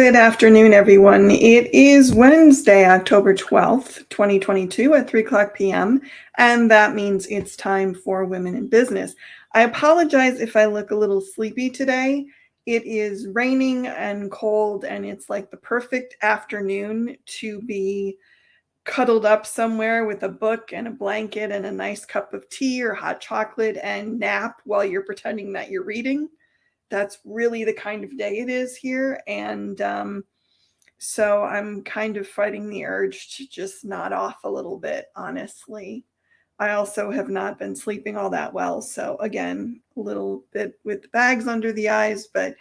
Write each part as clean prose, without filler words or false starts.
Good afternoon, everyone. It is Wednesday, October 12th, 2022 at 3 o'clock p.m., and that means it's time for Women in Business. I apologize if I look a little sleepy today. It is raining and cold, and it's like the perfect afternoon to be cuddled up somewhere with a book and a blanket and a nice cup of tea or hot chocolate and nap while you're pretending that you're reading. That's really the kind of day it is here. And so I'm kind of fighting the urge to just nod off a little bit, honestly. I also have not been sleeping all that well. So again, a little bit with bags under the eyes, but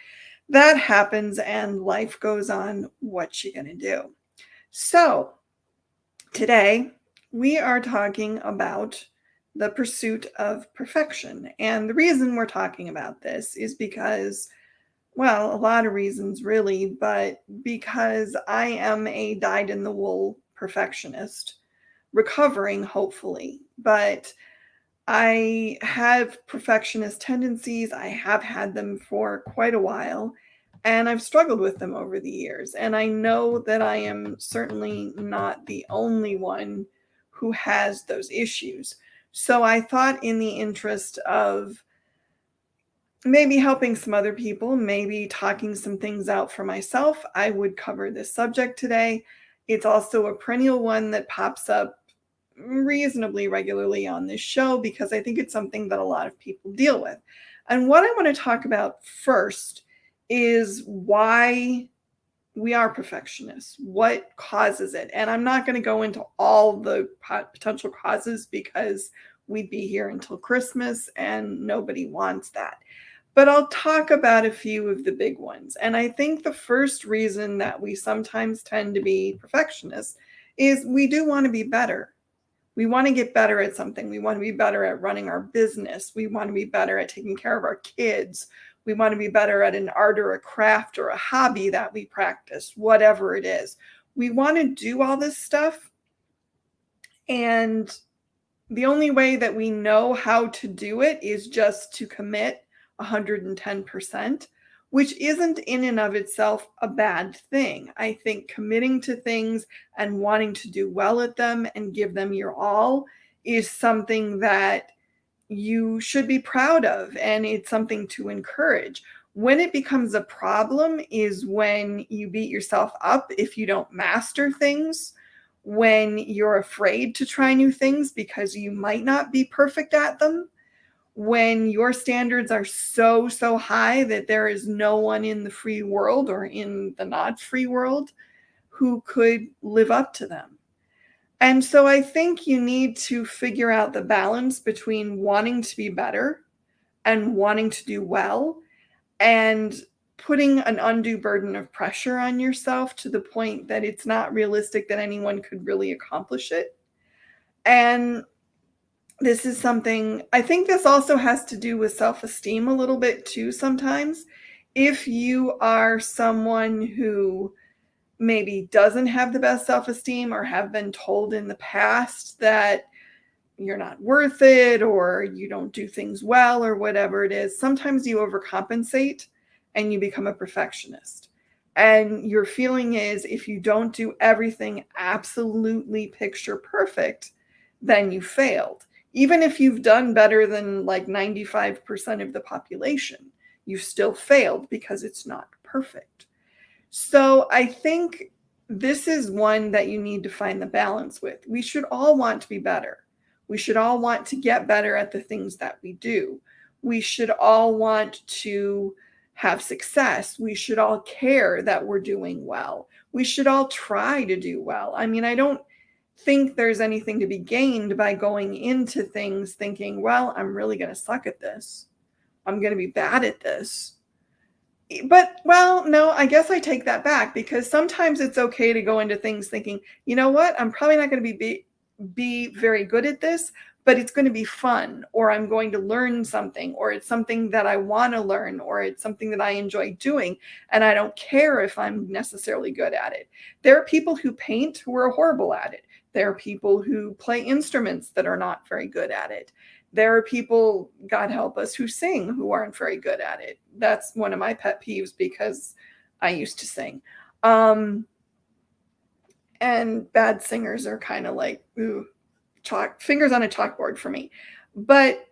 that happens and life goes on. What you gonna do? So today we are talking about the pursuit of perfection. And the reason we're talking about this is because, well, a lot of reasons really, but because I am a dyed-in-the-wool perfectionist, recovering hopefully, but I have perfectionist tendencies. I have had them for quite a while, and I've struggled with them over the years. And I know that I am certainly not the only one who has those issues. So I thought, in the interest of maybe helping some other people, maybe talking some things out for myself, I would cover this subject today. It's also a perennial one that pops up reasonably regularly on this show because I think it's something that a lot of people deal with. And what I want to talk about first is why we are perfectionists, what causes it. And I'm not going to go into all the potential causes because we'd be here until Christmas and nobody wants that. But I'll talk about a few of the big ones. And I think the first reason that we sometimes tend to be perfectionists is we do want to be better. We want to get better at something. We want to be better at running our business. We want to be better at taking care of our kids. We want to be better at an art or a craft or a hobby that we practice, whatever it is. We want to do all this stuff. And the only way that we know how to do it is just to commit 110%, which isn't in and of itself a bad thing. I think committing to things and wanting to do well at them and give them your all is something that you should be proud of, and it's something to encourage. When it becomes a problem is when you beat yourself up if you don't master things, when you're afraid to try new things because you might not be perfect at them, when your standards are so high that there is no one in the free world or in the not free world who could live up to them. And so I think you need to figure out the balance between wanting to be better and wanting to do well and putting an undue burden of pressure on yourself to the point that it's not realistic that anyone could really accomplish it. And this is something, I think this also has to do with self-esteem a little bit too sometimes. If you are someone who maybe doesn't have the best self-esteem or have been told in the past that you're not worth it or you don't do things well or whatever it is, sometimes you overcompensate and you become a perfectionist. And your feeling is if you don't do everything absolutely picture perfect, then you failed. Even if you've done better than like 95% of the population, you still failed because it's not perfect. So I think this is one that you need to find the balance with. We should all want to be better. We should all want to get better at the things that we do. We should all want to have success. We should all care that we're doing well. We should all try to do well. I mean, I don't think there's anything to be gained by going into things thinking, well, I'm really going to suck at this. I'm going to be bad at this. But, well, no, I guess I take that back because sometimes it's okay to go into things thinking, you know what, I'm probably not going to be very good at this, but it's going to be fun, or I'm going to learn something, or it's something that I want to learn, or it's something that I enjoy doing, and I don't care if I'm necessarily good at it. There are people who paint who are horrible at it. There are people who play instruments that are not very good at it. There are people, God help us, who sing who aren't very good at it. That's one of my pet peeves because I used to sing. And bad singers are kind of like, ooh, fingers on a chalkboard for me. But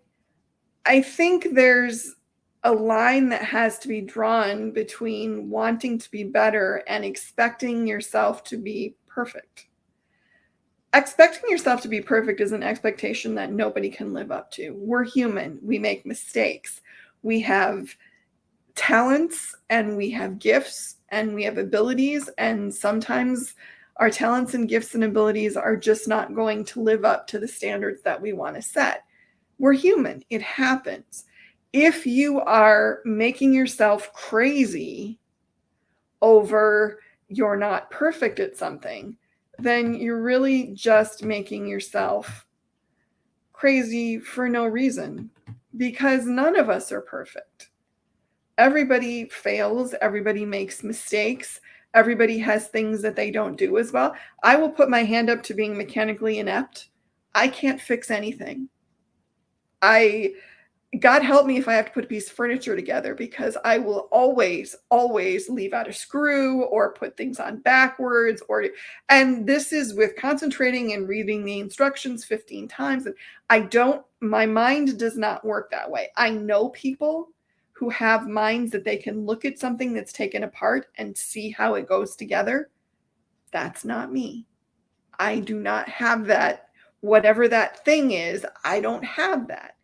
I think there's a line that has to be drawn between wanting to be better and expecting yourself to be perfect. Expecting yourself to be perfect is an expectation that nobody can live up to. We're human. We make mistakes. We have talents and we have gifts and we have abilities. And sometimes our talents and gifts and abilities are just not going to live up to the standards that we want to set. We're human. It happens. If you are making yourself crazy over you're not perfect at something, then you're really just making yourself crazy for no reason, because none of us are perfect. Everybody fails. Everybody makes mistakes. Everybody has things that they don't do as well. I will put my hand up to being mechanically inept. I can't fix anything. God help me if I have to put a piece of furniture together, because I will always leave out a screw or put things on backwards, and this is with concentrating and reading the instructions 15 times. And my mind does not work that way. I know people who have minds that they can look at something that's taken apart and see how it goes together. That's not me. I do not have that. Whatever that thing is, I don't have that.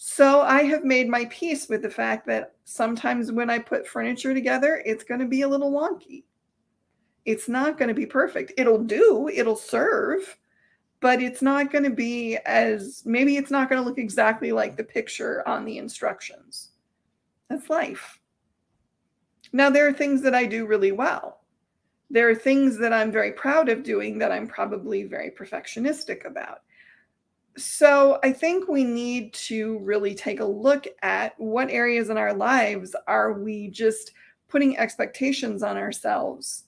So I have made my peace with the fact that sometimes when I put furniture together, it's going to be a little wonky. It's not going to be perfect. It'll serve, but it's not going to be maybe it's not going to look exactly like the picture on the instructions. That's life. Now, there are things that I do really well. There are things that I'm very proud of doing that I'm probably very perfectionistic about. So I think we need to really take a look at what areas in our lives are we just putting expectations on ourselves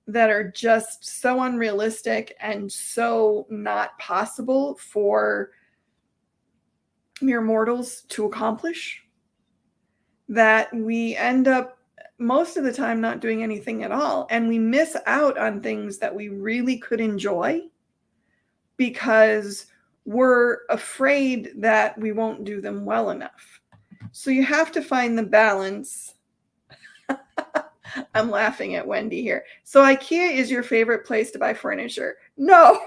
that are just so unrealistic and so not possible for mere mortals to accomplish, that we end up most of the time not doing anything at all. And we miss out on things that we really could enjoy because we're afraid that we won't do them well enough. So you have to find the balance. I'm laughing at Wendy here. So IKEA is your favorite place to buy furniture? No.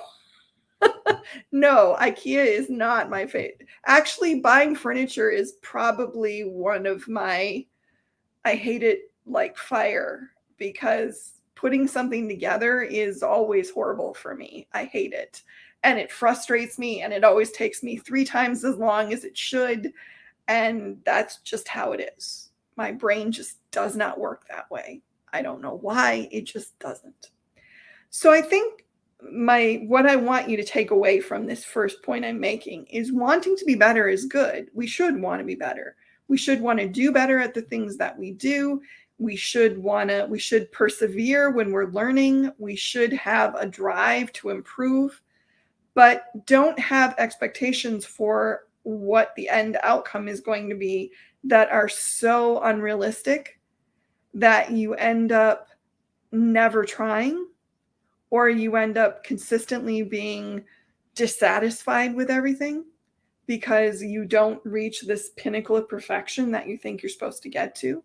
No, IKEA is not my favorite. Actually, buying furniture is probably one of I hate it like fire, because putting something together is always horrible for me. I hate it. And it frustrates me, and it always takes me 3 times as long as it should. And that's just how it is. My brain just does not work that way. I don't know why, it just doesn't. So I think what I want you to take away from this first point I'm making is wanting to be better is good. We should want to be better. We should want to do better at the things that we do. We should persevere when we're learning. We should have a drive to improve, but don't have expectations for what the end outcome is going to be that are so unrealistic that you end up never trying, or you end up consistently being dissatisfied with everything because you don't reach this pinnacle of perfection that you think you're supposed to get to.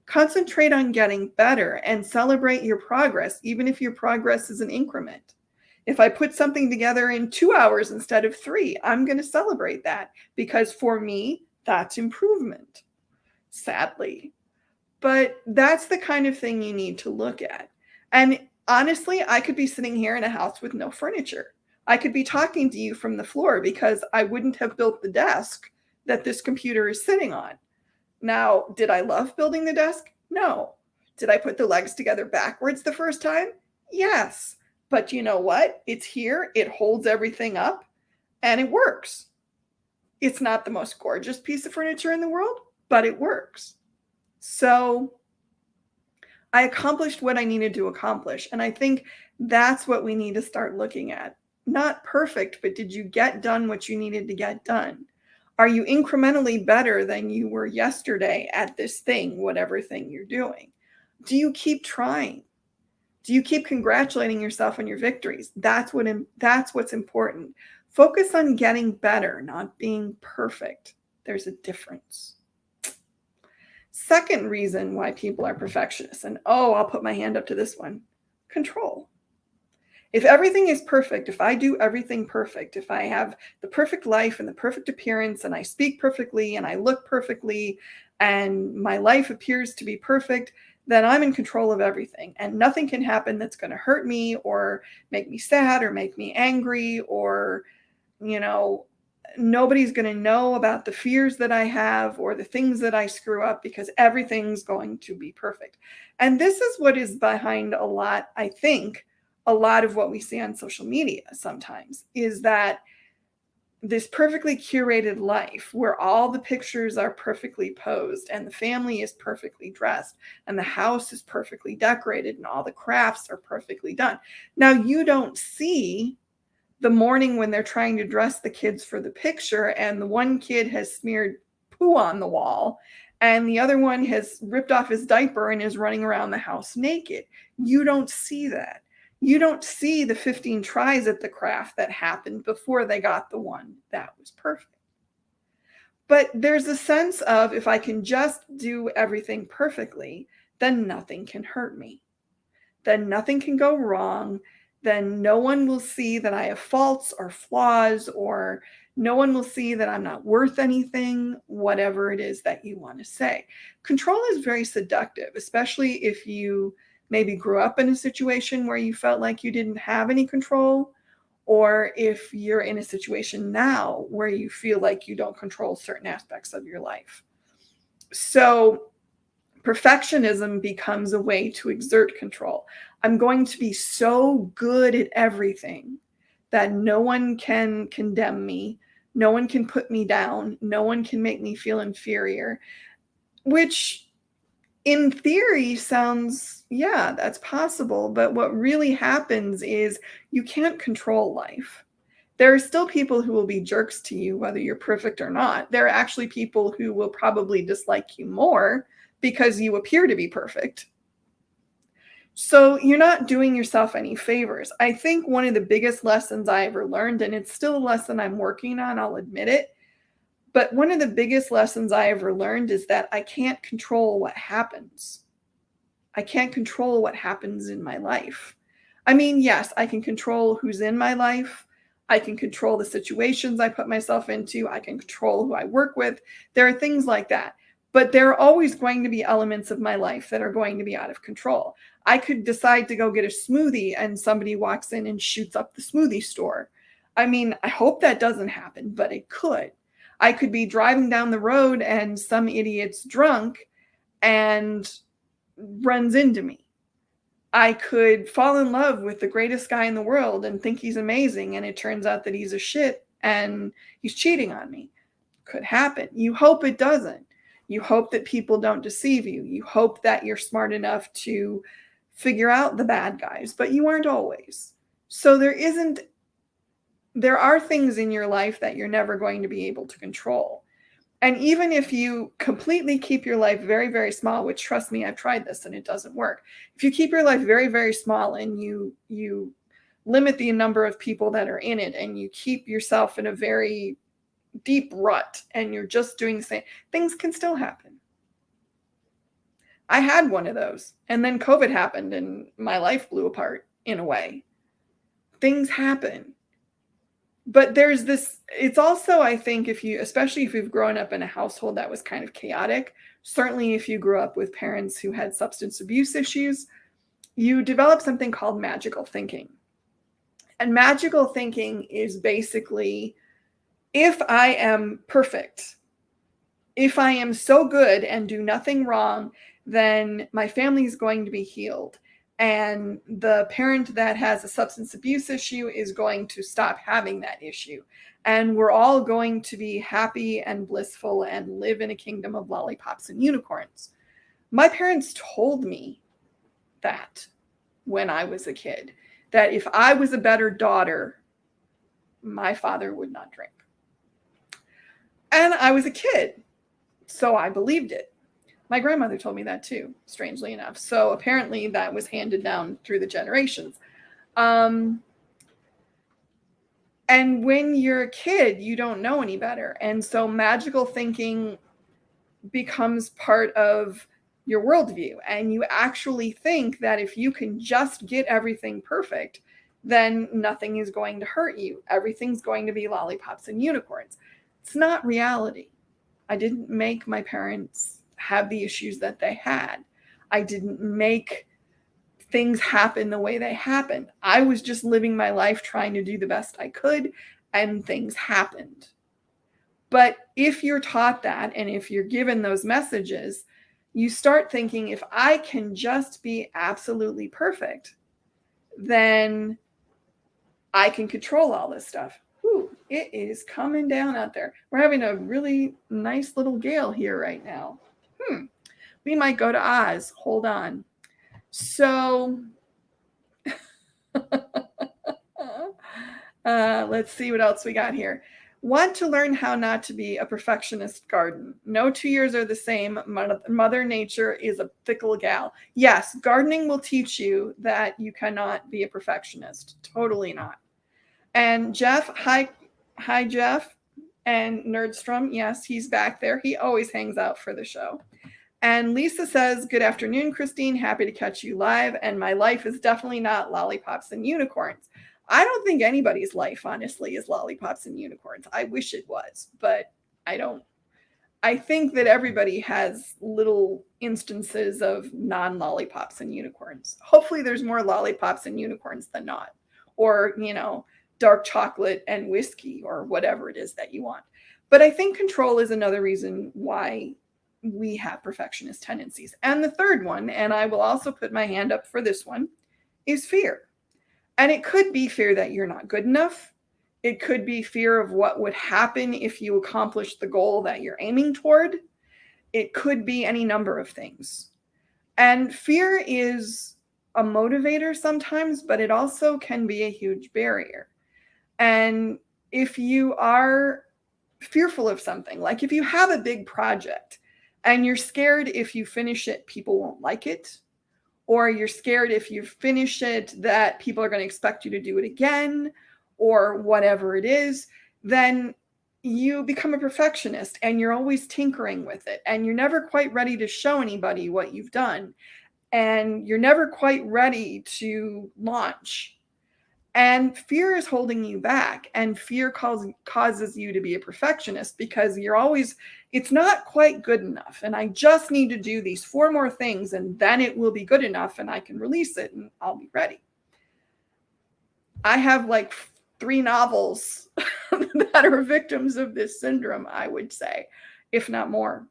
Concentrate on getting better and celebrate your progress, even if your progress is an increment. If I put something together in 2 hours instead of 3, I'm going to celebrate that, because for me, that's improvement, sadly. But that's the kind of thing you need to look at. And honestly, I could be sitting here in a house with no furniture. I could be talking to you from the floor because I wouldn't have built the desk that this computer is sitting on. Now, did I love building the desk? No. Did I put the legs together backwards the first time? Yes. But you know what? It's here. It holds everything up and it works. It's not the most gorgeous piece of furniture in the world, but it works. So I accomplished what I needed to accomplish. And I think that's what we need to start looking at. Not perfect, but did you get done what you needed to get done? Are you incrementally better than you were yesterday at this thing, whatever thing you're doing? Do you keep trying? Do you keep congratulating yourself on your victories? That's what's important. Focus on getting better, not being perfect. There's a difference. Second reason why people are perfectionists, and I'll put my hand up to this one: control. If everything is perfect, if I do everything perfect, if I have the perfect life and the perfect appearance, and I speak perfectly and I look perfectly and my life appears to be perfect, then I'm in control of everything. And nothing can happen that's going to hurt me or make me sad or make me angry, or, you know, nobody's going to know about the fears that I have or the things that I screw up, because everything's going to be perfect. And this is what is behind a lot, I think, a lot of what we see on social media sometimes, is that this perfectly curated life where all the pictures are perfectly posed and the family is perfectly dressed and the house is perfectly decorated and all the crafts are perfectly done. Now, you don't see the morning when they're trying to dress the kids for the picture and the one kid has smeared poo on the wall and the other one has ripped off his diaper and is running around the house naked. You don't see that. You don't see the 15 tries at the craft that happened before they got the one that was perfect. But there's a sense of, if I can just do everything perfectly, then nothing can hurt me. Then nothing can go wrong. Then no one will see that I have faults or flaws, or no one will see that I'm not worth anything, whatever it is that you want to say. Control is very seductive, especially if you maybe grew up in a situation where you felt like you didn't have any control, or if you're in a situation now where you feel like you don't control certain aspects of your life. So perfectionism becomes a way to exert control. I'm going to be so good at everything that no one can condemn me, no one can put me down, no one can make me feel inferior, which in theory sounds, yeah, that's possible. But what really happens is you can't control life. There are still people who will be jerks to you, whether you're perfect or not. There are actually people who will probably dislike you more because you appear to be perfect. So you're not doing yourself any favors. I think one of the biggest lessons I ever learned, and it's still a lesson I'm working on, I'll admit it, but one of the biggest lessons I ever learned is that I can't control what happens. I can't control what happens in my life. I mean, yes, I can control who's in my life. I can control the situations I put myself into. I can control who I work with. There are things like that. But there are always going to be elements of my life that are going to be out of control. I could decide to go get a smoothie and somebody walks in and shoots up the smoothie store. I mean, I hope that doesn't happen, but it could. I could be driving down the road and some idiot's drunk and runs into me. I could fall in love with the greatest guy in the world and think he's amazing, and it turns out that he's a shit and he's cheating on me. Could happen. You hope it doesn't. You hope that people don't deceive you. You hope that you're smart enough to figure out the bad guys, but you aren't always. So there are things in your life that you're never going to be able to control. And even if you completely keep your life very, very small, which, trust me, I've tried this and it doesn't work. If you keep your life very, very small and you limit the number of people that are in it, and you keep yourself in a very deep rut and you're just doing the same, things can still happen. I had one of those, and then COVID happened and my life blew apart in a way. Things happen. But there's this, it's also, I think, especially if you've grown up in a household that was kind of chaotic, certainly if you grew up with parents who had substance abuse issues, you develop something called magical thinking. And magical thinking is basically, if I am perfect, if I am so good and do nothing wrong, then my family is going to be healed. And the parent that has a substance abuse issue is going to stop having that issue. And we're all going to be happy and blissful and live in a kingdom of lollipops and unicorns. My parents told me that when I was a kid, that if I was a better daughter, my father would not drink. And I was a kid, so I believed it. My grandmother told me that too, strangely enough. So apparently that was handed down through the generations. And when you're a kid, you don't know any better. And so magical thinking becomes part of your worldview. And you actually think that if you can just get everything perfect, then nothing is going to hurt you. Everything's going to be lollipops and unicorns. It's not reality. I didn't make my parents have the issues that they had. I didn't make things happen the way they happened. I was just living my life trying to do the best I could, and things happened. But if you're taught that, and if you're given those messages, you start thinking, if I can just be absolutely perfect, then I can control all this stuff. Whew, it is coming down out there. We're having a really nice little gale here right now. We might go to Oz. Hold on. So let's see what else we got here. Want to learn how not to be a perfectionist garden. No 2 years are the same. Mother Nature is a fickle gal. Yes, gardening will teach you that you cannot be a perfectionist. Totally not. And Jeff, hi Jeff. And Nerdstrom, yes, he's back there. He always hangs out for the show. And Lisa says, good afternoon, Christine. Happy to catch you live. And my life is definitely not lollipops and unicorns. I don't think anybody's life, honestly, is lollipops and unicorns. I wish it was, but I don't. I think that everybody has little instances of non-lollipops and unicorns. Hopefully there's more lollipops and unicorns than not. Or, dark chocolate and whiskey or whatever it is that you want. But I think control is another reason why we have perfectionist tendencies. And the third one, and I will also put my hand up for this one, is fear. And it could be fear that you're not good enough. It could be fear of what would happen if you accomplish the goal that you're aiming toward. It could be any number of things. And fear is a motivator sometimes, but it also can be a huge barrier. And if you are fearful of something, like if you have a big project and you're scared if you finish it, people won't like it, or you're scared if you finish it that people are going to expect you to do it again, or whatever it is, then you become a perfectionist and you're always tinkering with it and you're never quite ready to show anybody what you've done. And you're never quite ready to launch. And fear is holding you back, and fear causes you to be a perfectionist because you're always, it's not quite good enough. And I just need to do these 4 more things and then it will be good enough and I can release it and I'll be ready. I have like 3 novels that are victims of this syndrome, I would say, if not more.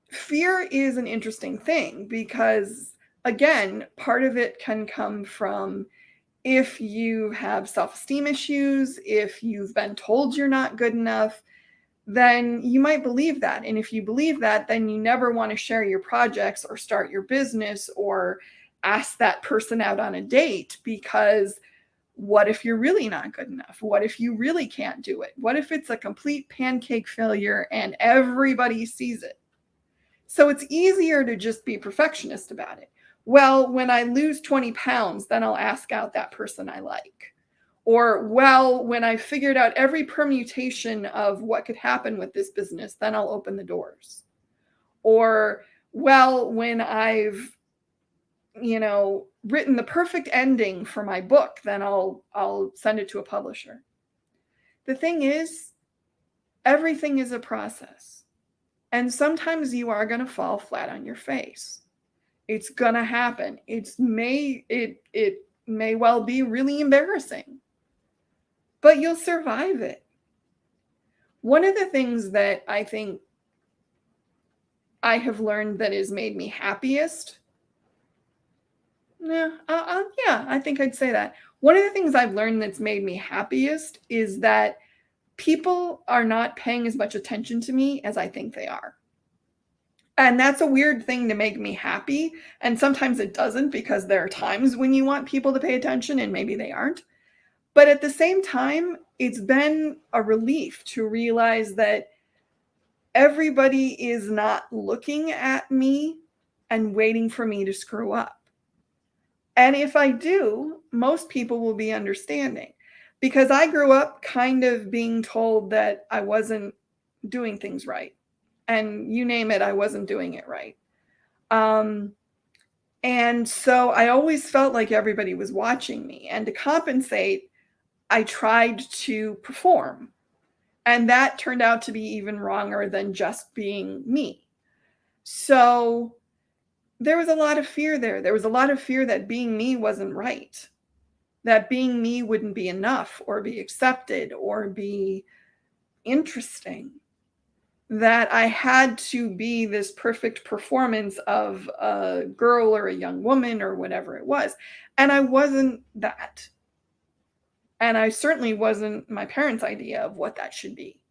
Fear is an interesting thing because, again, part of it can come from if you have self-esteem issues, if you've been told you're not good enough, then you might believe that. And if you believe that, then you never want to share your projects or start your business or ask that person out on a date, because what if you're really not good enough? What if you really can't do it? What if it's a complete pancake failure and everybody sees it? So it's easier to just be perfectionist about it. Well, when I lose 20 pounds, then I'll ask out that person I like. Or, well, when I figured out every permutation of what could happen with this business, then I'll open the doors. Or, well, when I've, written the perfect ending for my book, then I'll send it to a publisher. The thing is, everything is a process. And sometimes you are going to fall flat on your face. It's going to happen. It may well be really embarrassing, but you'll survive it. One of the things that I think I have learned that has made me happiest, I think I'd say that. One of the things I've learned that's made me happiest is that people are not paying as much attention to me as I think they are. And that's a weird thing to make me happy. And sometimes it doesn't, because there are times when you want people to pay attention and maybe they aren't. But at the same time, it's been a relief to realize that everybody is not looking at me and waiting for me to screw up. And if I do, most people will be understanding, because I grew up kind of being told that I wasn't doing things right. And you name it, I wasn't doing it right. And so I always felt like everybody was watching me. And to compensate, I tried to perform. And that turned out to be even wronger than just being me. So there was a lot of fear there. There was a lot of fear that being me wasn't right, that being me wouldn't be enough or be accepted or be interesting, that I had to be this perfect performance of a girl or a young woman or whatever it was. And I wasn't that. And I certainly wasn't my parents' idea of what that should be.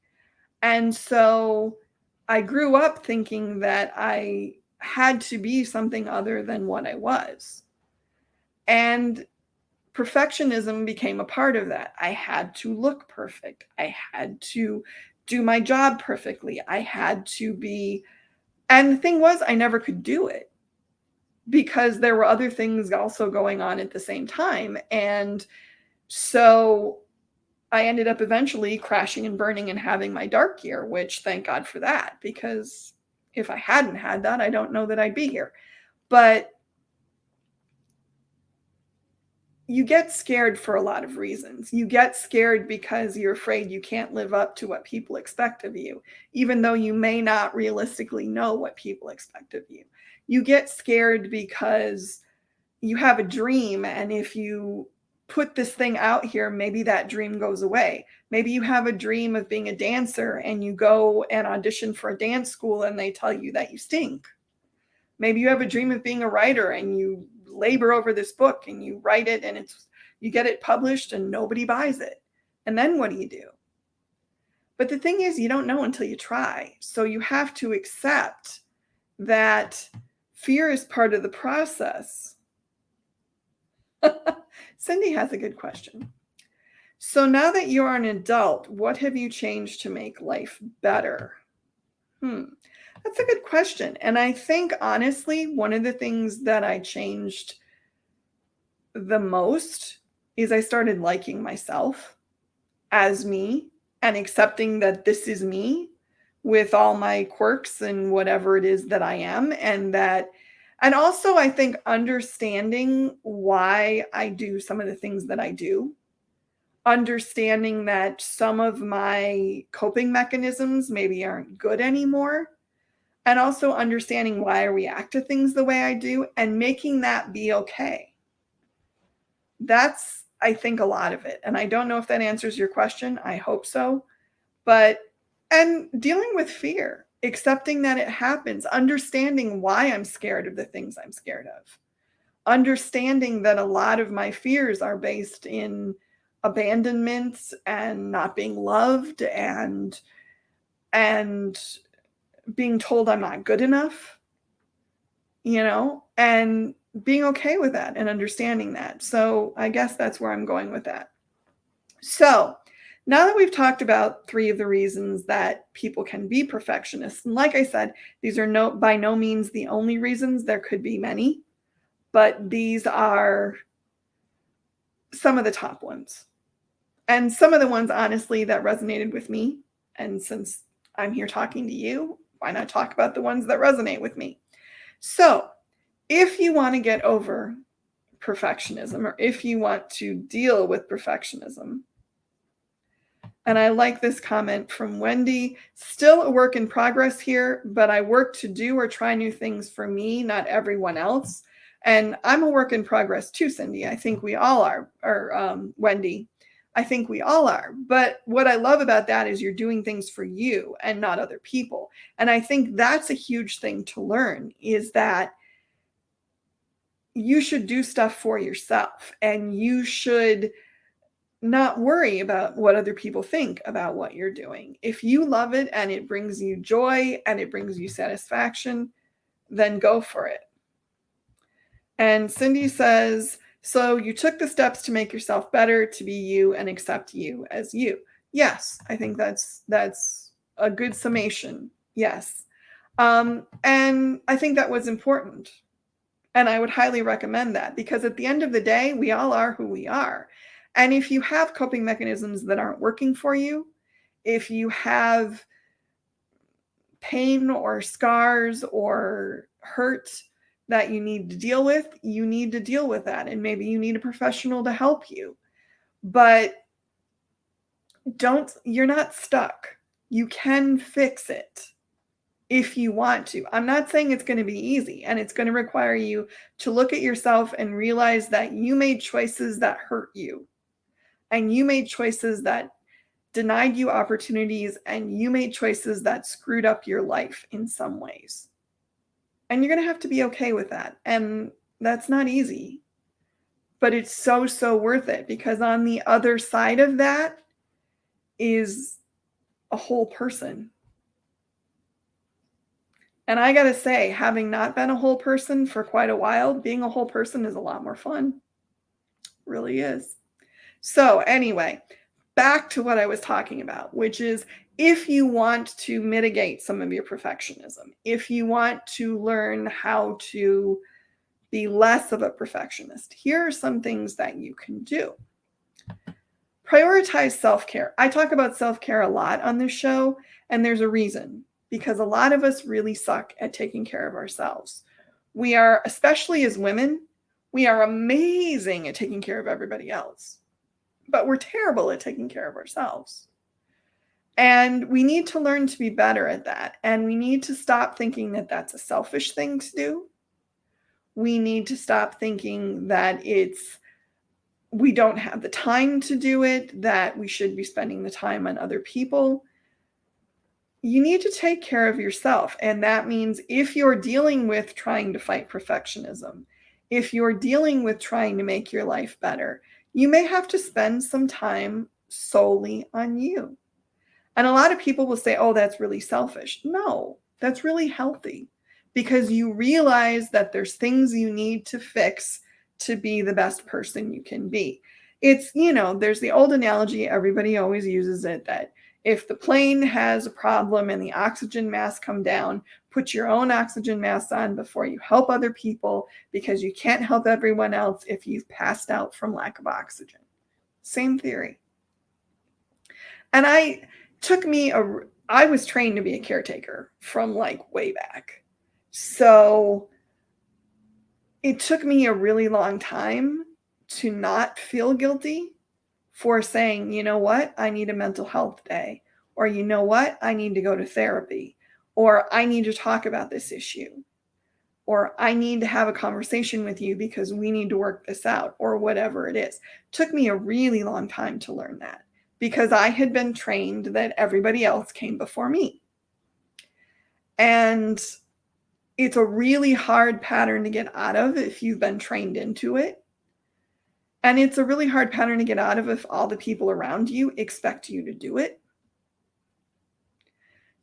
And so I grew up thinking that I had to be something other than what I was. And perfectionism became a part of that. I had to look perfect. I had to do my job perfectly. I had to be, and the thing was, I never could do it because there were other things also going on at the same time. And so I ended up eventually crashing and burning and having my dark year, which thank God for that, because if I hadn't had that, I don't know that I'd be here. But you get scared for a lot of reasons. You get scared because you're afraid you can't live up to what people expect of you, even though you may not realistically know what people expect of you. You get scared because you have a dream, and if you put this thing out here, maybe that dream goes away. Maybe you have a dream of being a dancer and you go and audition for a dance school and they tell you that you stink. Maybe you have a dream of being a writer and you labor over this book and you write it and you get it published and nobody buys it. And then what do you do? But the thing is, you don't know until you try. So you have to accept that fear is part of the process. Cindy has a good question. So now that you are an adult, what have you changed to make life better? That's a good question. And I think, honestly, one of the things that I changed the most is I started liking myself as me and accepting that this is me with all my quirks and whatever it is that I am. And also I think understanding why I do some of the things that I do, understanding that some of my coping mechanisms maybe aren't good anymore, and also understanding why I react to things the way I do and making that be okay. That's, I think, a lot of it. And I don't know if that answers your question. I hope so. And dealing with fear, accepting that it happens, understanding why I'm scared of the things I'm scared of, understanding that a lot of my fears are based in abandonment and not being loved and being told I'm not good enough, and being okay with that and understanding that. So I guess that's where I'm going with that. So now that we've talked about 3 of the reasons that people can be perfectionists, and like I said, these are by no means the only reasons. There could be many, but these are some of the top ones. And some of the ones, honestly, that resonated with me. And since I'm here talking to you, why not talk about the ones that resonate with me? So if you want to get over perfectionism, or if you want to deal with perfectionism, and I like this comment from Wendy, still a work in progress here, but I work to do or try new things for me, not everyone else. And I'm a work in progress too, Cindy. I think we all are, or Wendy. I think we all are. But what I love about that is you're doing things for you and not other people. And I think that's a huge thing to learn, is that you should do stuff for yourself and you should not worry about what other people think about what you're doing. If you love it and it brings you joy and it brings you satisfaction, then go for it. And Cindy says, so you took the steps to make yourself better, to be you and accept you as you. Yes, I think that's a good summation Yes. And I think that was important. And I would highly recommend that, because at the end of the day, we all are who we are. And if you have coping mechanisms that aren't working for you, if you have pain or scars or hurt that you need to deal with, you need to deal with that. And maybe you need a professional to help you. But you're not stuck. You can fix it if you want to. I'm not saying it's going to be easy, and it's going to require you to look at yourself and realize that you made choices that hurt you, and you made choices that denied you opportunities, and you made choices that screwed up your life in some ways. And you're going to have to be okay with that. And that's not easy, but it's so, so worth it, because on the other side of that is a whole person. And I got to say, having not been a whole person for quite a while, being a whole person is a lot more fun. Really is. So anyway, back to what I was talking about, which is, if you want to mitigate some of your perfectionism, if you want to learn how to be less of a perfectionist, here are some things that you can do. Prioritize self-care. I talk about self-care a lot on this show, and there's a reason, because a lot of us really suck at taking care of ourselves. We are, especially as women, we are amazing at taking care of everybody else, but we're terrible at taking care of ourselves. And we need to learn to be better at that. And we need to stop thinking that that's a selfish thing to do. We need to stop thinking that we don't have the time to do it, that we should be spending the time on other people. You need to take care of yourself. And that means, if you're dealing with trying to fight perfectionism, if you're dealing with trying to make your life better, you may have to spend some time solely on you. And a lot of people will say, oh, that's really selfish. No, that's really healthy, because you realize that there's things you need to fix to be the best person you can be. It's, there's the old analogy, everybody always uses it, that if the plane has a problem and the oxygen masks come down, put your own oxygen mask on before you help other people, because you can't help everyone else if you've passed out from lack of oxygen. Same theory. And I was trained to be a caretaker from way back. So it took me a really long time to not feel guilty for saying, you know what, I need a mental health day, or you know what, I need to go to therapy, or I need to talk about this issue, or I need to have a conversation with you because we need to work this out, or whatever it is. It took me a really long time to learn that, because I had been trained that everybody else came before me. And it's a really hard pattern to get out of if you've been trained into it. And it's a really hard pattern to get out of if all the people around you expect you to do it.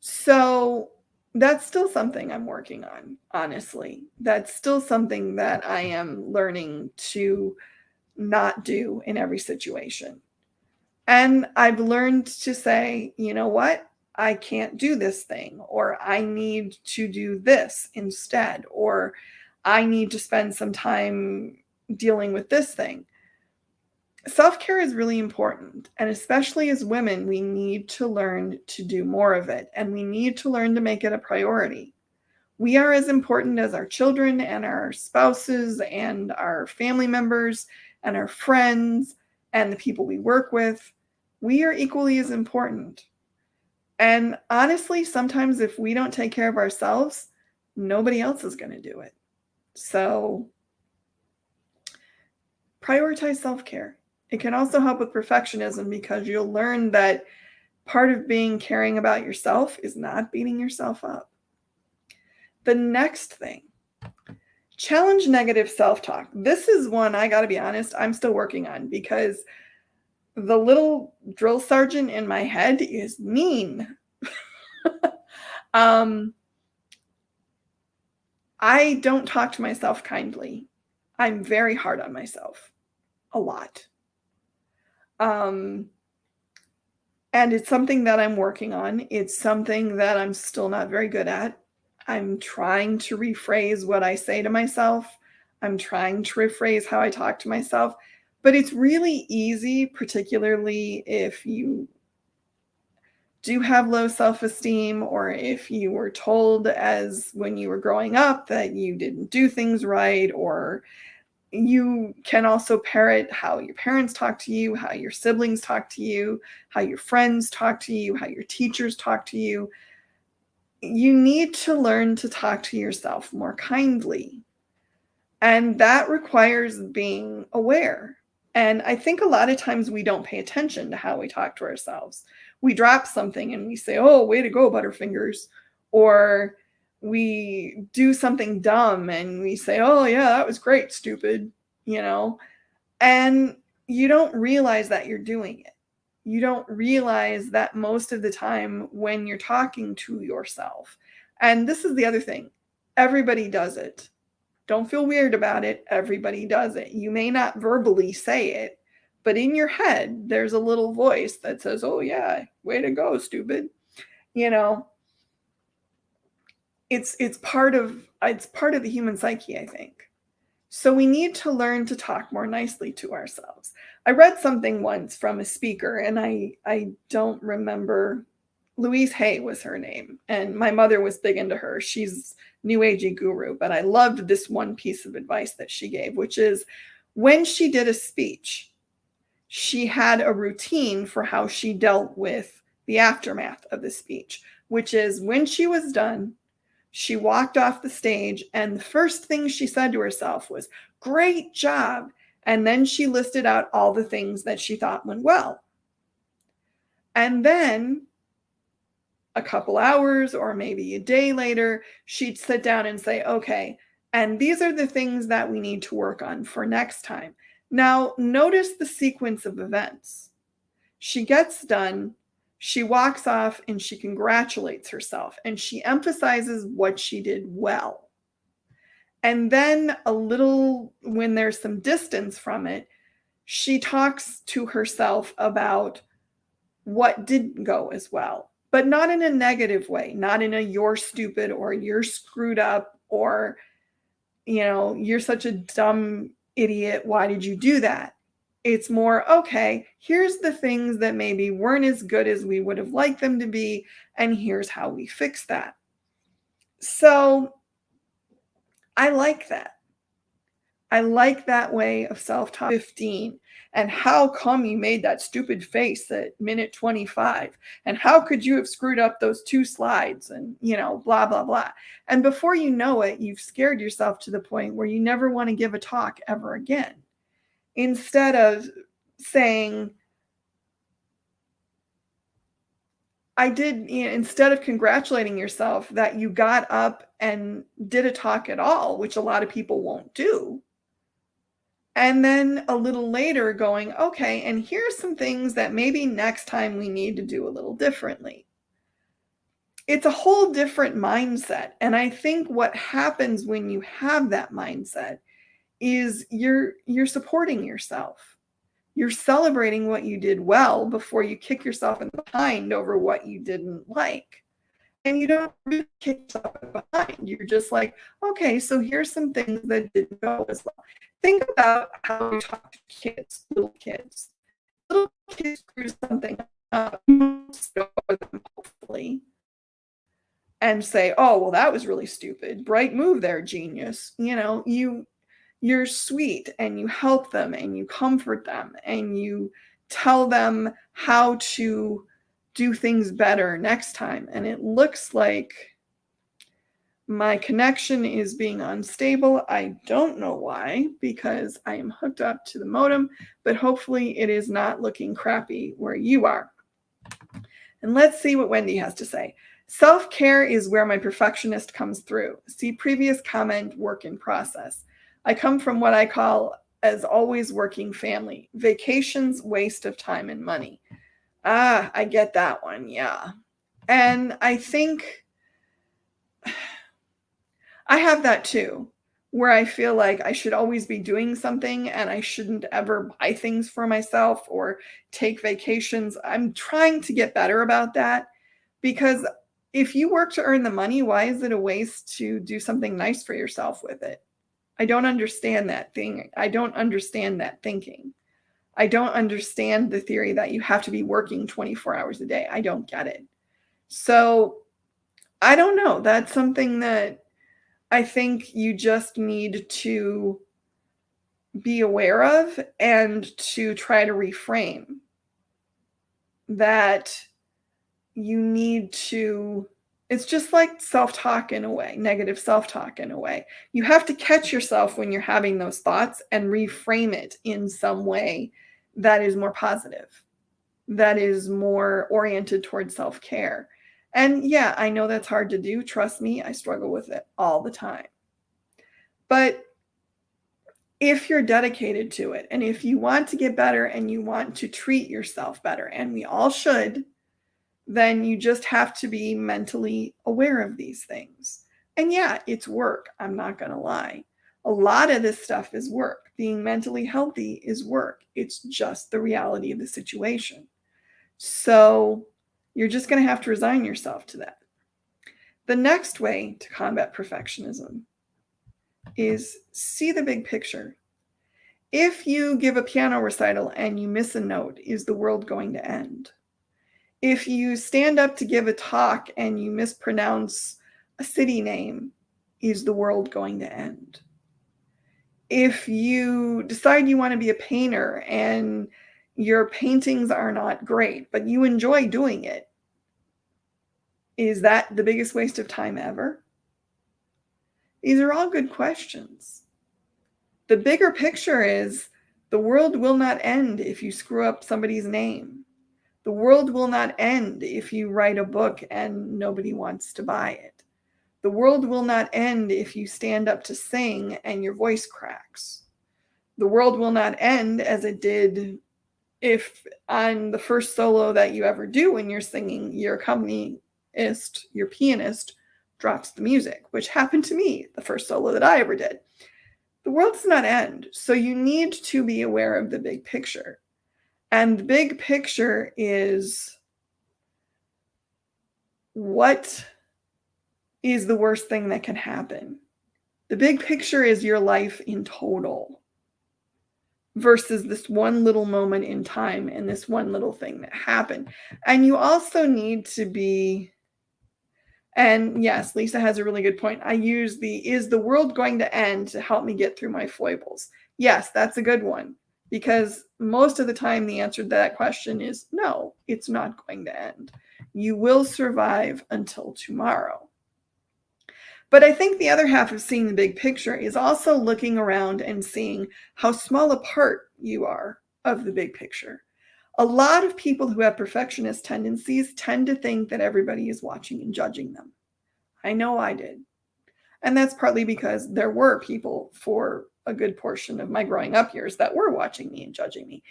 So that's still something I'm working on, honestly. That's still something that I am learning to not do in every situation. And I've learned to say, you know what? I can't do this thing, or I need to do this instead, or I need to spend some time dealing with this thing. Self-care is really important. And especially as women, we need to learn to do more of it. And we need to learn to make it a priority. We are as important as our children and our spouses and our family members and our friends and the people we work with. We are equally as important. And honestly, sometimes if we don't take care of ourselves, nobody else is going to do it. So prioritize self-care. It can also help with perfectionism, because you'll learn that part of being caring about yourself is not beating yourself up. The next thing, challenge negative self-talk. This is one, I got to be honest, I'm still working on, because the little drill sergeant in my head is mean. I don't talk to myself kindly. I'm very hard on myself. A lot. And And it's something that I'm working on. It's something that I'm still not very good at. I'm trying to rephrase what I say to myself. I'm trying to rephrase how I talk to myself. But it's really easy, particularly if you do have low self-esteem, or if you were told as when you were growing up that you didn't do things right, or you can also parrot how your parents talk to you, how your siblings talk to you, how your friends talk to you, how your teachers talk to you. You need to learn to talk to yourself more kindly. And that requires being aware. And I think a lot of times we don't pay attention to how we talk to ourselves. We drop something and we say, oh, way to go, Butterfingers. Or we do something dumb and we say, oh, yeah, that was great, stupid, you know? And you don't realize that you're doing it. You don't realize that most of the time when you're talking to yourself, and this is the other thing, everybody does it. Don't feel weird about it. Everybody does it. You may not verbally say it, but in your head, there's a little voice that says, oh, yeah, way to go, stupid. You know, it's part of the human psyche, I think. So we need to learn to talk more nicely to ourselves. I read something once from a speaker, and I don't remember. Louise Hay was her name, and my mother was big into her. She's new agey guru, but I loved this one piece of advice that she gave, which is when she did a speech, she had a routine for how she dealt with the aftermath of the speech, which is when she was done, she walked off the stage, and the first thing she said to herself was, great job. And then she listed out all the things that she thought went well. And then a couple hours or maybe a day later, she'd sit down and say, okay, and these are the things that we need to work on for next time. Now, notice the sequence of events. She gets done, she walks off, and she congratulates herself, and she emphasizes what she did well. And then a little, when there's some distance from it, she talks to herself about what didn't go as well, but not in a negative way, not in a you're stupid or you're screwed up or, you're such a dumb idiot. Why did you do that? It's more, okay, here's the things that maybe weren't as good as we would have liked them to be, and here's how we fix that. So I like that. I like that way of self-talk. 15. And how come you made that stupid face at minute 25? And how could you have screwed up those 2 slides? And, blah, blah, blah. And before you know it, you've scared yourself to the point where you never want to give a talk ever again. Instead of saying, instead of congratulating yourself that you got up and did a talk at all, which a lot of people won't do. And then a little later going, okay, and here's some things that maybe next time we need to do a little differently. It's a whole different mindset. And I think what happens when you have that mindset is you're supporting yourself. You're celebrating what you did well before you kick yourself in the behind over what you didn't like. And you don't really kick yourself in the behind. You're just like, okay, so here's some things that didn't go as well. Think about how you talk to kids, little kids. Little kids screw something up, them hopefully, and say, oh, well, that was really stupid. Bright move there, genius. You're sweet, and you help them, and you comfort them, and you tell them how to do things better next time. And it looks like my connection is being unstable. I don't know why, because I am hooked up to the modem, but hopefully it is not looking crappy where you are. And let's see what Wendy has to say. Self-care is where my perfectionist comes through. See previous comment, work in process. I come from what I call as always working family. Vacations, waste of time and money. I get that one, yeah. And I think I have that too. where I feel like I should always be doing something and I shouldn't ever buy things for myself or take vacations. I'm trying to get better about that, because if you work to earn the money, why is it a waste to do something nice for yourself with it? I don't understand that thing. I don't understand that thinking. I don't understand the theory that you have to be working 24 hours a day. I don't get it. So I don't know. That's something that I think you just need to be aware of and to try to reframe that. You need to, it's just like self-talk in a way, negative self-talk in a way. You have to catch yourself when you're having those thoughts and reframe it in some way that is more positive, that is more oriented towards self-care. And yeah, I know that's hard to do. Trust me, I struggle with it all the time. But if you're dedicated to it, and if you want to get better and you want to treat yourself better, and we all should, then you just have to be mentally aware of these things. And yeah, it's work. I'm not going to lie. A lot of this stuff is work. Being mentally healthy is work. It's just the reality of the situation. So you're just going to have to resign yourself to that. The next way to combat perfectionism is see the big picture. If you give a piano recital and you miss a note, is the world going to end? If you stand up to give a talk and you mispronounce a city name, is the world going to end? If you decide you want to be a painter and your paintings are not great, but you enjoy doing it, is that the biggest waste of time ever? These are all good questions. The bigger picture is the world will not end if you screw up somebody's name. The world will not end if you write a book and nobody wants to buy it. The world will not end if you stand up to sing and your voice cracks. The world will not end as it did if on the first solo that you ever do when you're singing, your accompanist, your pianist drops the music, which happened to me the first solo that I ever did. The world does not end. So you need to be aware of the big picture. And the big picture is, what is the worst thing that can happen? The big picture is your life in total versus this one little moment in time and this one little thing that happened. And you also need to be, and yes, Lisa has a really good point. I use the, is the world going to end, to help me get through my foibles. Yes, that's a good one, because most of the time the answer to that question is no, it's not going to end. You will survive until tomorrow. But I think the other half of seeing the big picture is also looking around and seeing how small a part you are of the big picture. A lot of people who have perfectionist tendencies tend to think that everybody is watching and judging them. I know I did. And that's partly because there were people for a good portion of my growing up years that were watching me and judging me.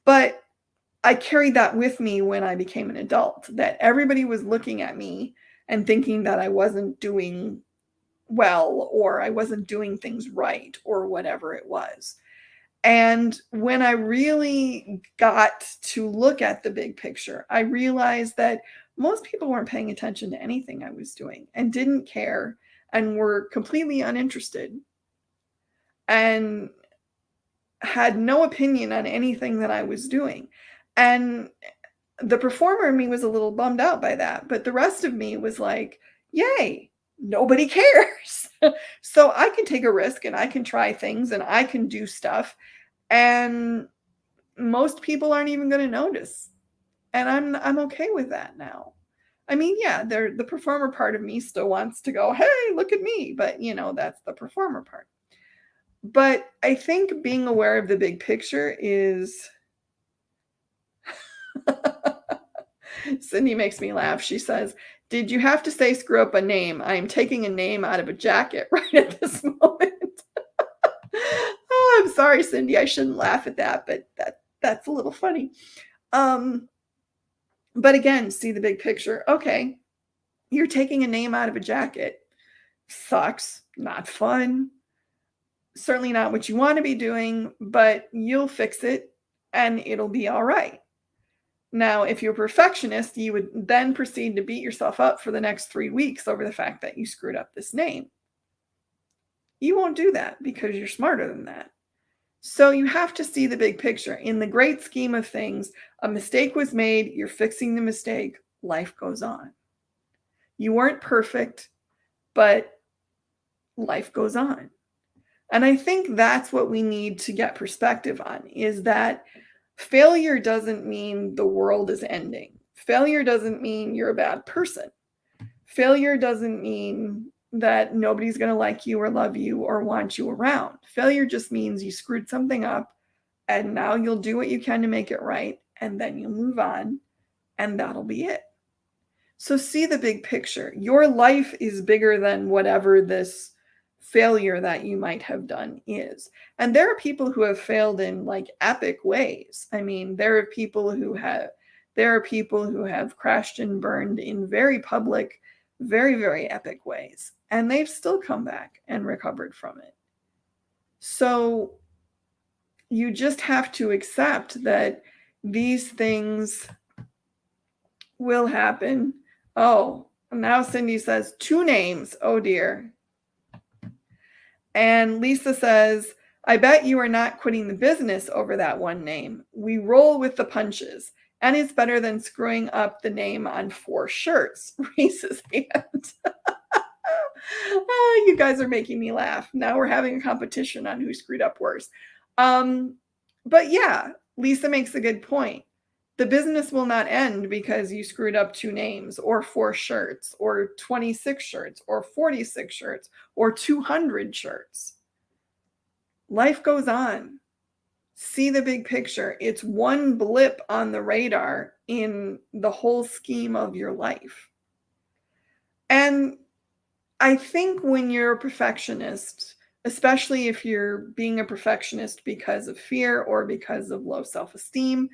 But I carried that with me when I became an adult, that everybody was looking at me and thinking that I wasn't doing well, or I wasn't doing things right, or whatever it was. And when I really got to look at the big picture, I realized that most people weren't paying attention to anything I was doing and didn't care and were completely uninterested and had no opinion on anything that I was doing. And the performer in me was a little bummed out by that, but the rest of me was like, yay, nobody cares. So I can take a risk and I can try things and I can do stuff. And most people aren't even going to notice. And I'm okay with that now. I mean, yeah, the performer part of me still wants to go, hey, look at me. But, that's the performer part. But I think being aware of the big picture is Cindy makes me laugh. She says, did you have to say screw up a name? I'm taking a name out of a jacket right at this moment. Oh, I'm sorry, Cindy. I shouldn't laugh at that, but that's a little funny. But again, see the big picture. Okay, you're taking a name out of a jacket. Sucks. Not fun. certainly not what you want to be doing, but you'll fix it and it'll be all right. Now, if you're a perfectionist, you would then proceed to beat yourself up for the next 3 weeks over the fact that you screwed up this name. You won't do that because you're smarter than that. So you have to see the big picture. In the great scheme of things, a mistake was made, you're fixing the mistake, life goes on. You weren't perfect, but life goes on. And I think that's what we need to get perspective on, is that failure doesn't mean the world is ending. Failure doesn't mean you're a bad person. Failure doesn't mean that nobody's going to like you or love you or want you around. Failure just means you screwed something up and now you'll do what you can to make it right, and then you'll move on, and that'll be it. So see the big picture. Your life is bigger than whatever this failure that you might have done is. And there are people who have failed in like epic ways. I mean, there are people who have crashed and burned in very public, very, very epic ways, and they've still come back and recovered from it. So you just have to accept that these things will happen. Oh, now Cindy says 2 names. Oh dear. And Lisa says, I bet you are not quitting the business over that one name. We roll with the punches. And it's better than screwing up the name on 4 shirts. Raises hand. You guys are making me laugh. Now we're having a competition on who screwed up worse. But yeah, Lisa makes a good point. The business will not end because you screwed up 2 names or 4 shirts or 26 shirts or 46 shirts or 200 shirts. Life goes on. See the big picture. It's one blip on the radar in the whole scheme of your life. And I think when you're a perfectionist, especially if you're being a perfectionist because of fear or because of low self-esteem,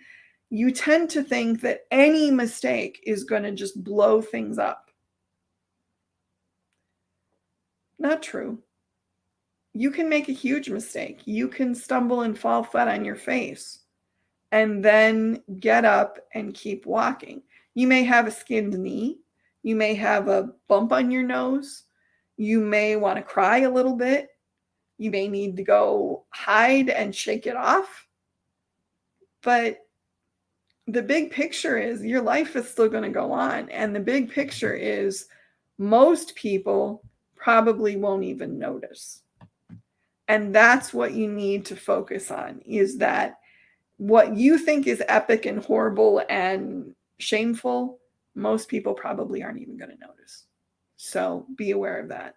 you tend to think that any mistake is going to just blow things up. Not true. You can make a huge mistake. You can stumble and fall flat on your face and then get up and keep walking. You may have a skinned knee. You may have a bump on your nose. You may want to cry a little bit. You may need to go hide and shake it off. But the big picture is your life is still going to go on. And the big picture is most people probably won't even notice. And that's what you need to focus on, is that what you think is epic and horrible and shameful, most people probably aren't even going to notice. So be aware of that.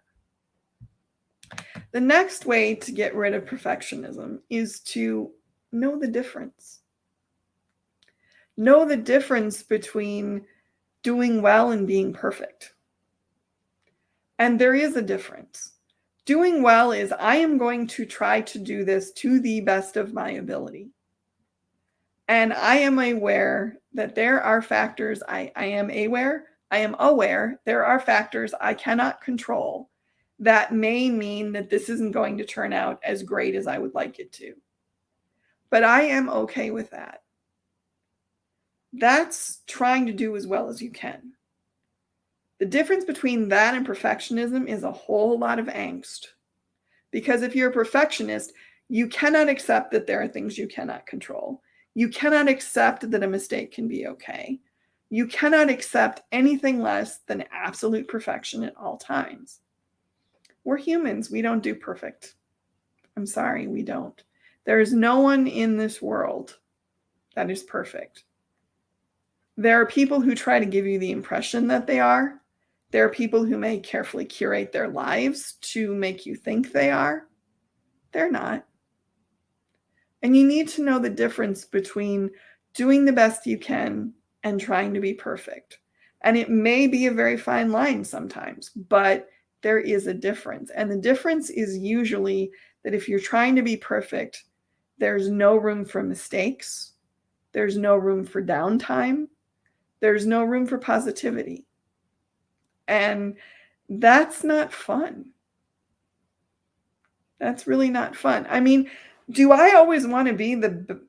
The next way to get rid of perfectionism is to know the difference. Know the difference between doing well and being perfect. And there is a difference. Doing well is I am going to try to do this to the best of my ability. And I am aware that there are factors I am aware there are factors I cannot control that may mean that this isn't going to turn out as great as I would like it to. But I am okay with that. That's trying to do as well as you can. The difference between that and perfectionism is a whole lot of angst. Because if you're a perfectionist, you cannot accept that there are things you cannot control. You cannot accept that a mistake can be okay. You cannot accept anything less than absolute perfection at all times. We're humans. We don't do perfect. I'm sorry, we don't. There is no one in this world that is perfect. There are people who try to give you the impression that they are. There are people who may carefully curate their lives to make you think they are. They're not. And you need to know the difference between doing the best you can and trying to be perfect. And it may be a very fine line sometimes, but there is a difference. And the difference is usually that if you're trying to be perfect, there's no room for mistakes. There's no room for downtime. There's no room for positivity. And that's not fun. That's really not fun. I mean, do I always want to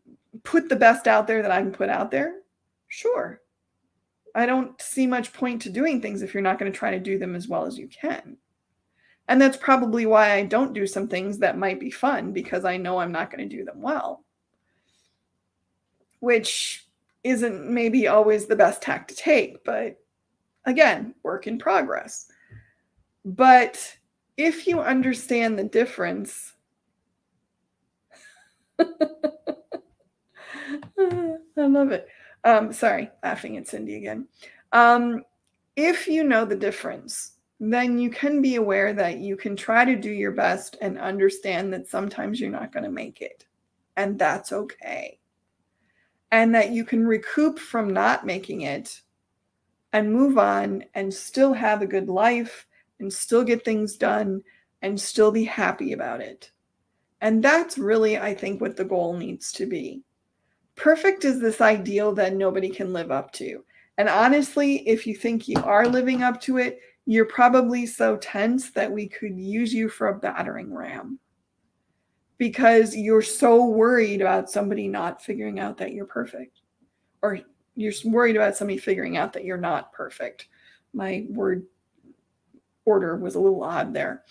put the best out there that I can put out there? Sure. I don't see much point to doing things if you're not going to try to do them as well as you can. And that's probably why I don't do some things that might be fun, because I know I'm not going to do them well, which isn't maybe always the best tack to take, but again, work in progress. But if you understand the difference, I love it. Sorry, laughing at Cindy again. If you know the difference, then you can be aware that you can try to do your best and understand that sometimes you're not going to make it. And that's okay. And that you can recoup from not making it and move on and still have a good life and still get things done and still be happy about it. And that's really, I think, what the goal needs to be. Perfect is this ideal that nobody can live up to. And honestly, if you think you are living up to it, you're probably so tense that we could use you for a battering ram, because you're so worried about somebody not figuring out that you're perfect, or you're worried about somebody figuring out that you're not perfect. My word order was a little odd there.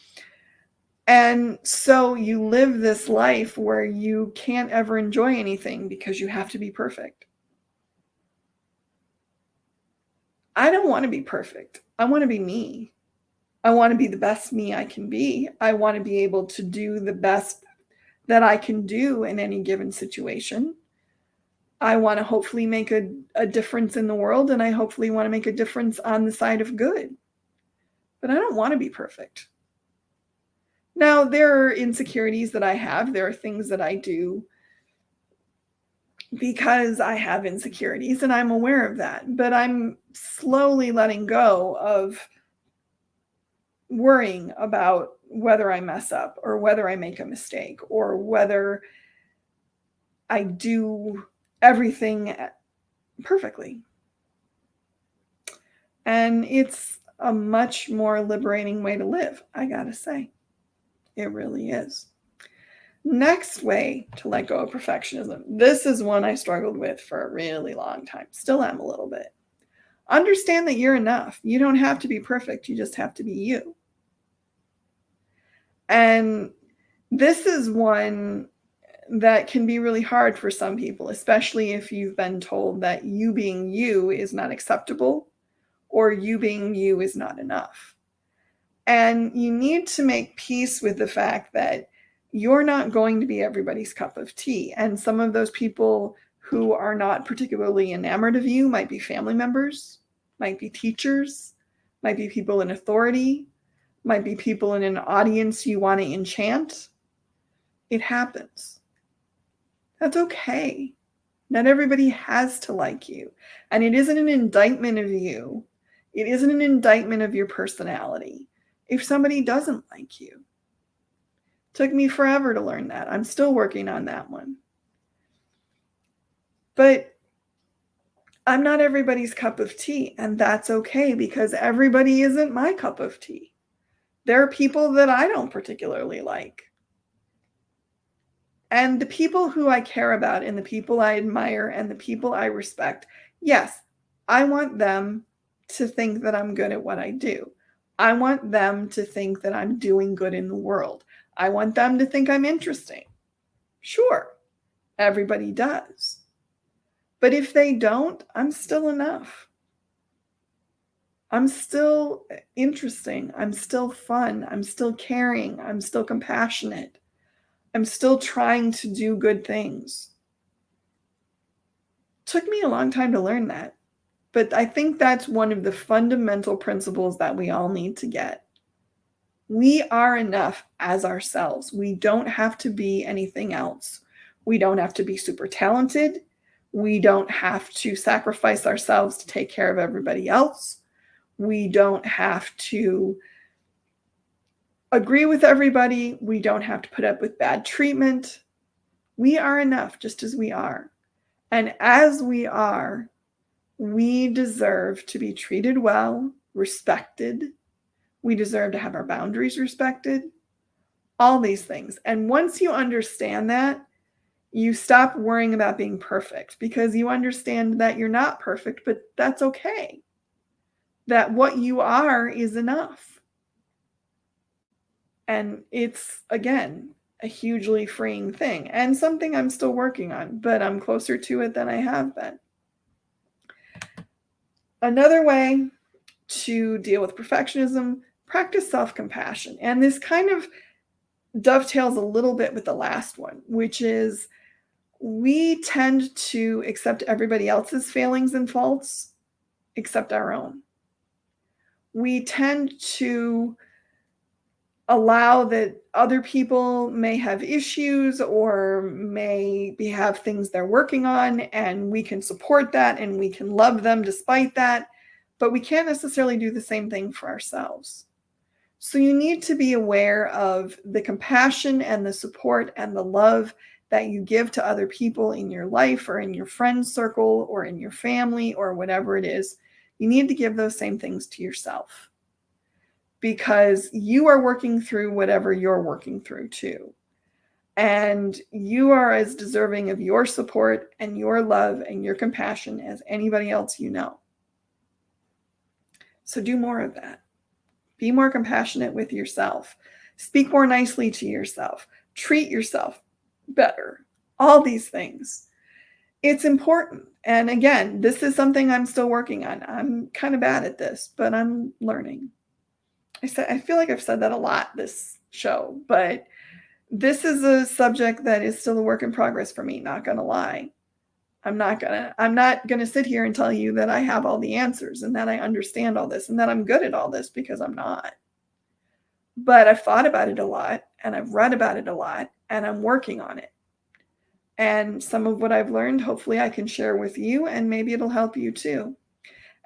And so you live this life where you can't ever enjoy anything because you have to be perfect. I don't want to be perfect. I want to be me. I want to be the best me I can be. I want to be able to do the best that I can do in any given situation. I want to hopefully make a difference in the world, and I hopefully want to make a difference on the side of good. But I don't want to be perfect. Now, there are insecurities that I have. There are things that I do because I have insecurities, and I'm aware of that. But I'm slowly letting go of worrying about whether I mess up or whether I make a mistake or whether I do everything perfectly. And it's a much more liberating way to live, I gotta say. It really is. Next way to let go of perfectionism. This is one I struggled with for a really long time. Still am a little bit. Understand that you're enough. You don't have to be perfect. You just have to be you. And this is one that can be really hard for some people, especially if you've been told that you being you is not acceptable, or you being you is not enough. And you need to make peace with the fact that you're not going to be everybody's cup of tea. And some of those people who are not particularly enamored of you might be family members, might be teachers, might be people in authority, might be people in an audience you want to enchant. It happens. That's okay. Not everybody has to like you. And it isn't an indictment of you. It isn't an indictment of your personality if somebody doesn't like you. It took me forever to learn that. I'm still working on that one. But I'm not everybody's cup of tea, and that's okay, because everybody isn't my cup of tea. There are people that I don't particularly like. And the people who I care about and the people I admire and the people I respect, yes, I want them to think that I'm good at what I do. I want them to think that I'm doing good in the world. I want them to think I'm interesting. Sure, everybody does. But if they don't, I'm still enough. I'm still interesting. I'm still fun. I'm still caring. I'm still compassionate. I'm still trying to do good things. Took me a long time to learn that, but I think that's one of the fundamental principles that we all need to get. We are enough as ourselves. We don't have to be anything else. We don't have to be super talented. We don't have to sacrifice ourselves to take care of everybody else. We don't have to agree with everybody. We don't have to put up with bad treatment. We are enough just as we are. And as we are, we deserve to be treated well, respected. We deserve to have our boundaries respected. all these things. And once you understand that, you stop worrying about being perfect because you understand that you're not perfect, but that's okay. That what you are is enough. And it's, again, a hugely freeing thing and something I'm still working on, but I'm closer to it than I have been. Another way to deal with perfectionism, practice self-compassion. And this kind of dovetails a little bit with the last one, which is we tend to accept everybody else's failings and faults except our own. We tend to allow that other people may have issues or may have things they're working on, and we can support that and we can love them despite that, but we can't necessarily do the same thing for ourselves. So you need to be aware of the compassion and the support and the love that you give to other people in your life or in your friend circle or in your family or whatever it is. You need to give those same things to yourself because you are working through whatever you're working through too. And you are as deserving of your support and your love and your compassion as anybody else you know. So do more of that. Be more compassionate with yourself. Speak more nicely to yourself. Treat yourself better. All these things. It's important. And again, this is something I'm still working on. I'm kind of bad at this, but I'm learning. I feel like I've said that a lot this show, but this is a subject that is still a work in progress for me, not gonna lie. I'm not gonna sit here and tell you that I have all the answers and that I understand all this and that I'm good at all this because I'm not. But I've thought about it a lot and I've read about it a lot and I'm working on it. And some of what I've learned, hopefully I can share with you and maybe it'll help you too.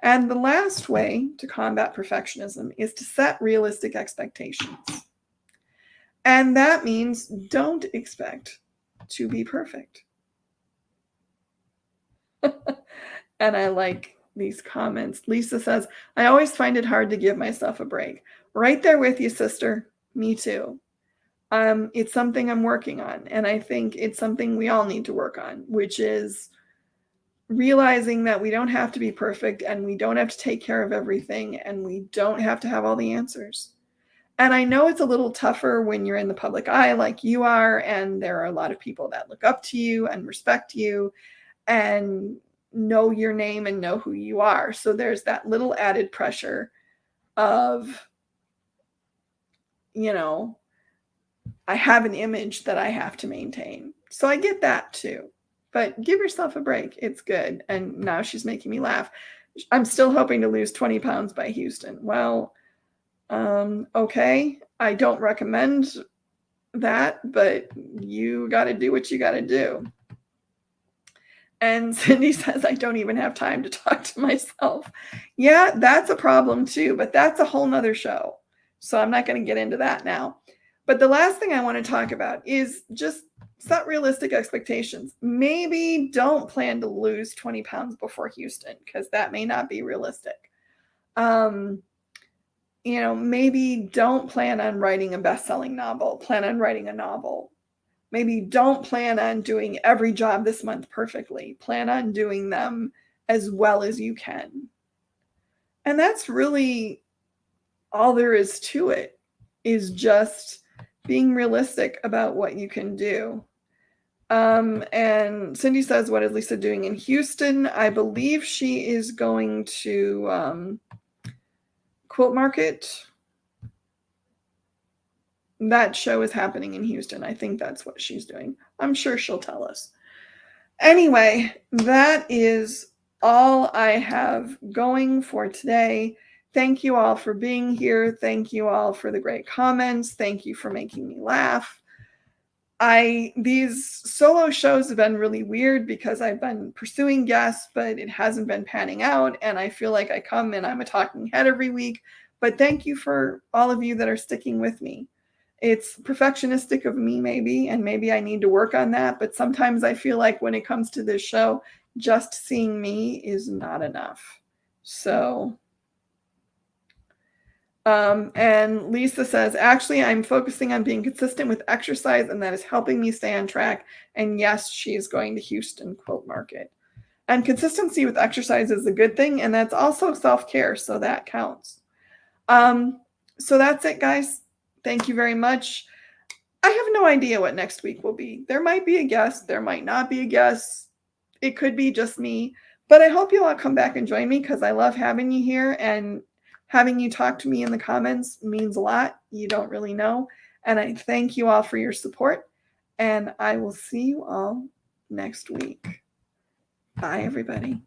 And the last way to combat perfectionism is to set realistic expectations. And that means don't expect to be perfect. And I like these comments. Lisa says, I always find it hard to give myself a break. Right there with you, sister. Me too. It's something I'm working on. And I think it's something we all need to work on, which is realizing that we don't have to be perfect and we don't have to take care of everything and we don't have to have all the answers. And I know it's a little tougher when you're in the public eye like you are, and there are a lot of people that look up to you and respect you and know your name and know who you are. So there's that little added pressure of, I have an image that I have to maintain. So I get that too. But give yourself a break. It's good. And now she's making me laugh. I'm still hoping to lose 20 pounds by Houston. Well, okay. I don't recommend that, but you got to do what you got to do. And Cindy says, I don't even have time to talk to myself. Yeah, that's a problem too, but that's a whole nother show. So I'm not going to get into that now. But the last thing I want to talk about is just set realistic expectations. Maybe don't plan to lose 20 pounds before Houston because that may not be realistic. Maybe don't plan on writing a best-selling novel. Plan on writing a novel. Maybe don't plan on doing every job this month perfectly. Plan on doing them as well as you can. And that's really all there is to it, is just being realistic about what you can do. And Cindy says, what is Lisa doing in Houston? I believe she is going to Quilt Market. That show is happening in Houston. I think that's what she's doing. I'm sure she'll tell us. Anyway, that is all I have going for today. Thank you all for being here. Thank you all for the great comments. Thank you for making me laugh. These solo shows have been really weird because I've been pursuing guests, but it hasn't been panning out. And I feel like I come and I'm a talking head every week. But thank you for all of you that are sticking with me. It's perfectionistic of me, maybe, and maybe I need to work on that. But sometimes I feel like when it comes to this show, just seeing me is not enough. So And Lisa says, actually, I'm focusing on being consistent with exercise, and that is helping me stay on track. And yes, she is going to Houston Quilt Market. And consistency with exercise is a good thing, and that's also self-care, so that counts. So that's it, guys. Thank you very much. I have no idea what next week will be. There might be a guest, there might not be a guest. It could be just me, but I hope you'll all come back and join me because I love having you here, and having you talk to me in the comments means a lot. You don't really know. And I thank you all for your support, and I will see you all next week. Bye, everybody.